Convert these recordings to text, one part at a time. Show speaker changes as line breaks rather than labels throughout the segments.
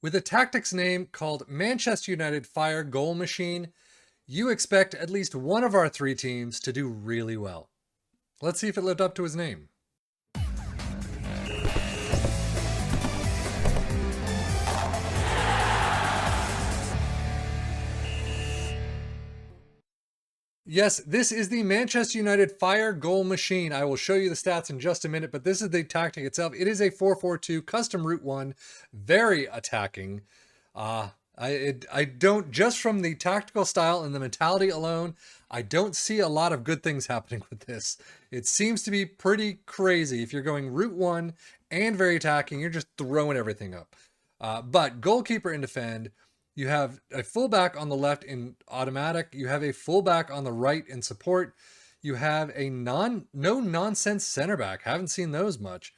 With a tactics name called Manchester United Fire Goal Machine, you expect at least one of our three teams to do really well. Let's see if it lived up to his name. Yes, this is the Manchester United Fire Goal Machine. I will show you the stats in just a minute, but this is the tactic itself. It is a 4-4-2 custom route one, very attacking. I don't, just from the tactical style and the mentality alone, I don't see a lot of good things happening with this. It seems to be pretty crazy. If you're going route one and very attacking, you're just throwing everything up. But goalkeeper and defend, you have a fullback on the left in automatic. You have a fullback on the right in support. You have a no nonsense center back. Haven't seen those much.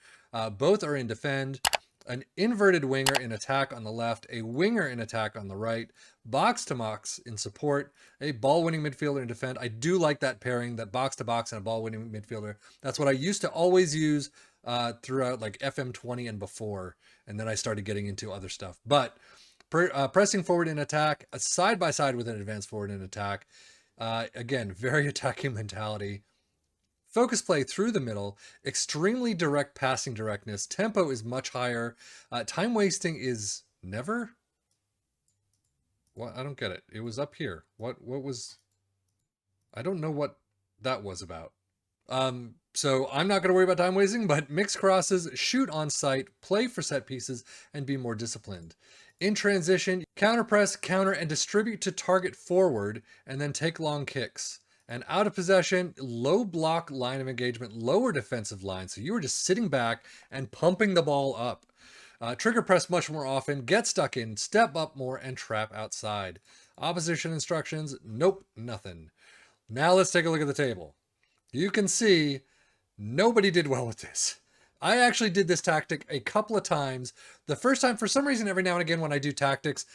Both are in defend. An inverted winger in attack on the left, a winger in attack on the right, box to box in support, a ball winning midfielder in defend. I do like that pairing, that box to box and a ball winning midfielder. That's what I used to always use throughout like FM20 and before, and then I started getting into other stuff. But pressing forward in attack, side by side with an advanced forward in attack. Again, very attacking mentality. Focus play through the middle, extremely direct passing directness. Tempo is much higher. Time wasting is never. What? I don't get it. It was up here. What was? I don't know what that was about. So I'm not going to worry about time wasting, but mix crosses, shoot on sight, play for set pieces, and be more disciplined. In transition, counter press, counter, and distribute to target forward, and then take long kicks. And out of possession, low block line of engagement, lower defensive line. So you were just sitting back and pumping the ball up. Trigger press much more often, get stuck in, step up more, and trap outside. Opposition instructions, nope, nothing. Now let's take a look at the table. You can see nobody did well with this. I actually did this tactic a couple of times. The first time, for some reason, every now and again when I do tactics,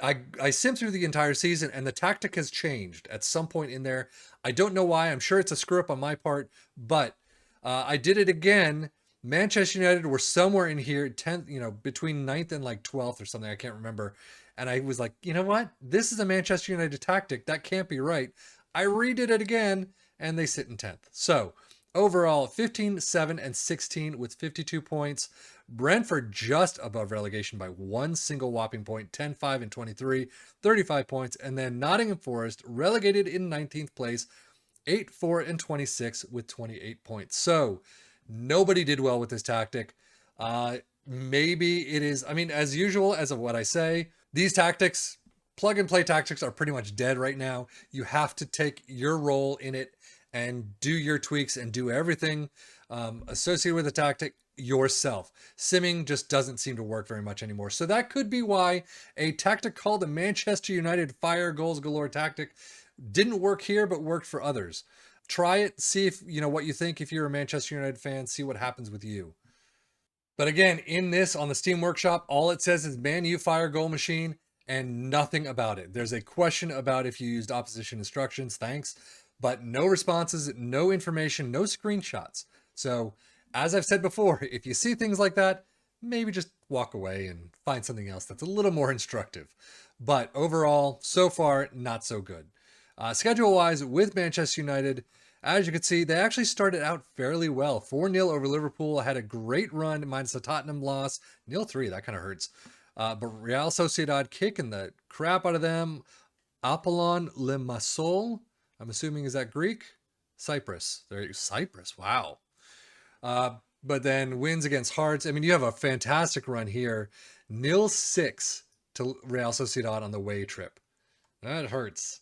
I sim through the entire season and the tactic has changed at some point in there. I don't know why. I'm sure it's a screw up on my part, but I did it again. Manchester United were somewhere in here, 10th, between 9th and like 12th or something. I can't remember. And I was like, you know what? This is a Manchester United tactic. That can't be right. I redid it again and they sit in 10th. So overall, 15, 7, and 16 with 52 points. Brentford just above relegation by one single whopping point, 10, 5, and 23, 35 points. And then Nottingham Forest relegated in 19th place, 8, 4, and 26 with 28 points. So nobody did well with this tactic. Maybe it is, as usual, as of what I say, these tactics, plug and play tactics, are pretty much dead right now. You have to take your role in it and do your tweaks and do everything associated with the tactic yourself. Simming just doesn't seem to work very much anymore. So that could be why a tactic called the Manchester United Fire Goals Galore tactic didn't work here, but worked for others. Try it, see if what you think. If you're a Manchester United fan, see what happens with you. But again, in this, on the Steam Workshop, all it says is Man U Fire Goal Machine and nothing about it. There's a question about if you used opposition instructions, thanks, but no responses, no information, no screenshots. So, as I've said before, if you see things like that, maybe just walk away and find something else that's a little more instructive. But overall, so far, not so good. Schedule-wise, with Manchester United, as you can see, they actually started out fairly well. 4-0 over Liverpool, had a great run, minus the Tottenham loss. 0-3, that kind of hurts. But Real Sociedad kicking the crap out of them. Apollon Limassol, I'm assuming, is that Greek? Cyprus. Cyprus, wow. But then wins against Hearts. You have a fantastic run here. 0-6 to Real Sociedad on the away trip. That hurts.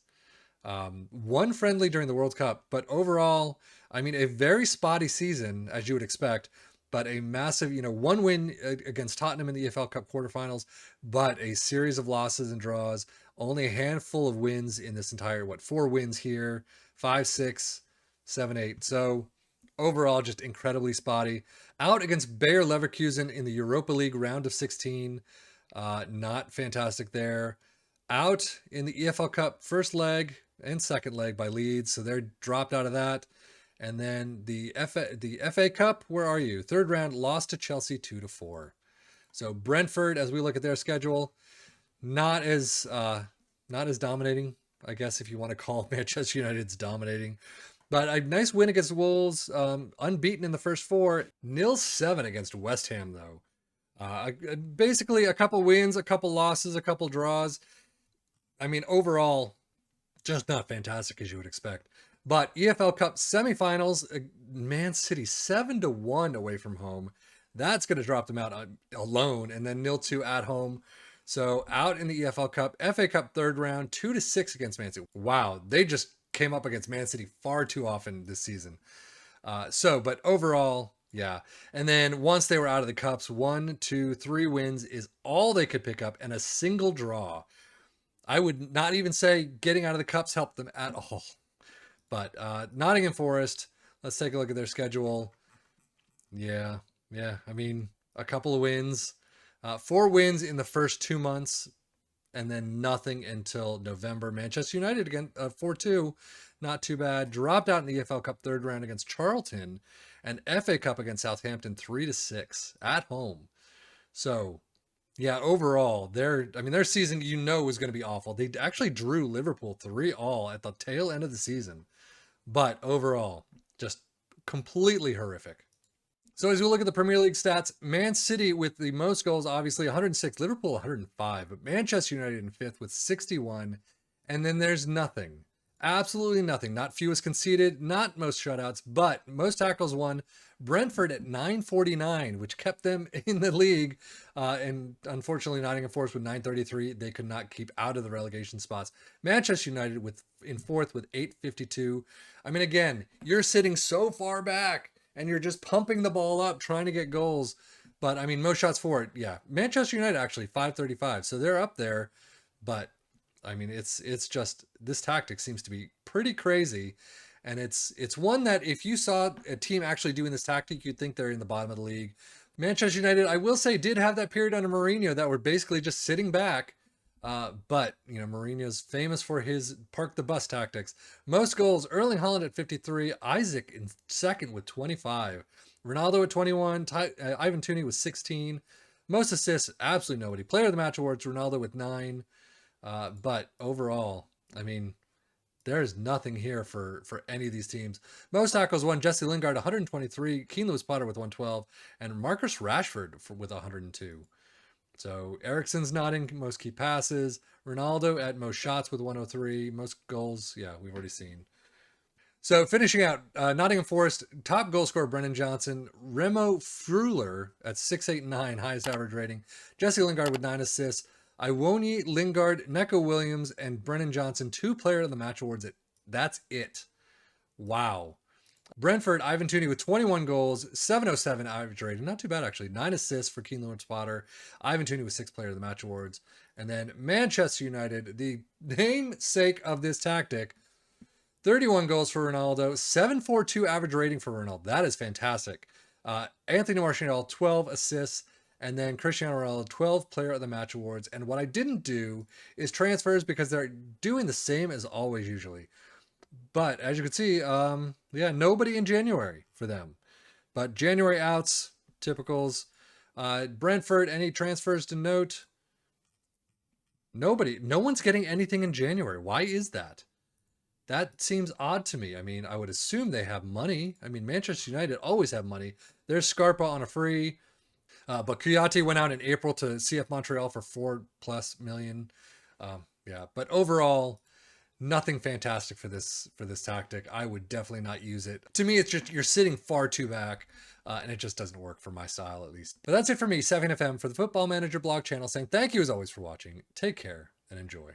One friendly during the World Cup, but overall, a very spotty season, as you would expect, but a massive, one win against Tottenham in the EFL Cup quarterfinals, but a series of losses and draws, only a handful of wins in this entire, 4 wins here, 5, 6, 7, 8. So overall, just incredibly spotty. Out against Bayer Leverkusen in the Europa League round of 16. Not fantastic there. Out in the EFL Cup first leg and second leg by Leeds, so they're dropped out of that. And then the FA Cup, where are you? Third round, lost to Chelsea 2-4. So Brentford, as we look at their schedule, not as dominating, I guess, if you want to call Manchester United's dominating. But a nice win against Wolves, unbeaten in the first 4, 0-7 against West Ham, though. Basically, a couple wins, a couple losses, a couple draws. I mean, overall, just not fantastic as you would expect. But EFL Cup semifinals, Man City 7-1 away from home. That's going to drop them out alone, and then 0-2 at home. So out in the EFL Cup, FA Cup third round, 2-6 against Man City. Wow, they just came up against Man City far too often this season. But overall, yeah. And then once they were out of the cups, 1, 2, 3 wins is all they could pick up, and a single draw. I would not even say getting out of the cups helped them at all. But Nottingham Forest, let's take a look at their schedule. Yeah. I mean, a couple of wins. 4 wins in the first 2 months, and then nothing until November. Manchester United again, 4-2, not too bad. Dropped out in the EFL Cup third round against Charlton, and FA Cup against Southampton 3-6 at home. So, yeah, overall, their season was going to be awful. They actually drew Liverpool 3-3 at the tail end of the season, but overall, just completely horrific. So as we look at the Premier League stats, Man City with the most goals, obviously 106, Liverpool 105, but Manchester United in 5th with 61. And then there's nothing, absolutely nothing. Not fewest conceded, not most shutouts, but most tackles won. Brentford at 949, which kept them in the league. And unfortunately, Nottingham Forest with 933, they could not keep out of the relegation spots. Manchester United in 4th with 852. I mean, again, you're sitting so far back, and you're just pumping the ball up, trying to get goals. But, I mean, most shots for it, yeah. Manchester United, actually, 535. So they're up there. But, I mean, it's just, this tactic seems to be pretty crazy. And it's one that if you saw a team actually doing this tactic, you'd think they're in the bottom of the league. Manchester United, I will say, did have that period under Mourinho that were basically just sitting back. But, Mourinho's famous for his park the bus tactics. Most goals, Erling Haaland at 53, Isaac in 2nd with 25, Ronaldo at 21, Ivan Toney with 16. Most assists, absolutely nobody. Player of the Match awards, Ronaldo with 9. But overall, I mean, there's nothing here for any of these teams. Most tackles won, Jesse Lingard 123, Keane Lewis-Potter with 112, and Marcus Rashford with 102. So Eriksen's not in most key passes. Ronaldo at most shots with 103. Most goals, yeah, we've already seen. So finishing out, Nottingham Forest, top goal scorer Brennan Johnson. Remo Freuler at 689, highest average rating. Jesse Lingard with 9 assists. Iwoni, Lingard, Neco Williams, and Brennan Johnson, 2 player of the match awards. That's it. Wow. Brentford, Ivan Toney with 21 goals, 707 average rating. Not too bad, actually. 9 assists for Keane Lewis-Potter. Ivan Toney with 6 player of the match awards. And then Manchester United, the namesake of this tactic, 31 goals for Ronaldo, 742 average rating for Ronaldo. That is fantastic. Anthony Martial, 12 assists. And then Cristiano Ronaldo, 12 player of the match awards. And what I didn't do is transfers because they're doing the same as always usually. But as you can see, nobody in January for them. But January outs, typicals. Brentford, any transfers to note? Nobody. No one's getting anything in January. Why is that? That seems odd to me. I mean, I would assume they have money. I mean, Manchester United always have money. There's Scarpa on a free. But Kouyaté went out in April to CF Montreal for $4+ million. But overall, nothing fantastic for this tactic. I would definitely not use it. To me, it's just you're sitting far too back, and it just doesn't work for my style at least. But that's it for me, 7FM, for the Football Manager blog channel, saying thank you as always for watching. Take care and enjoy.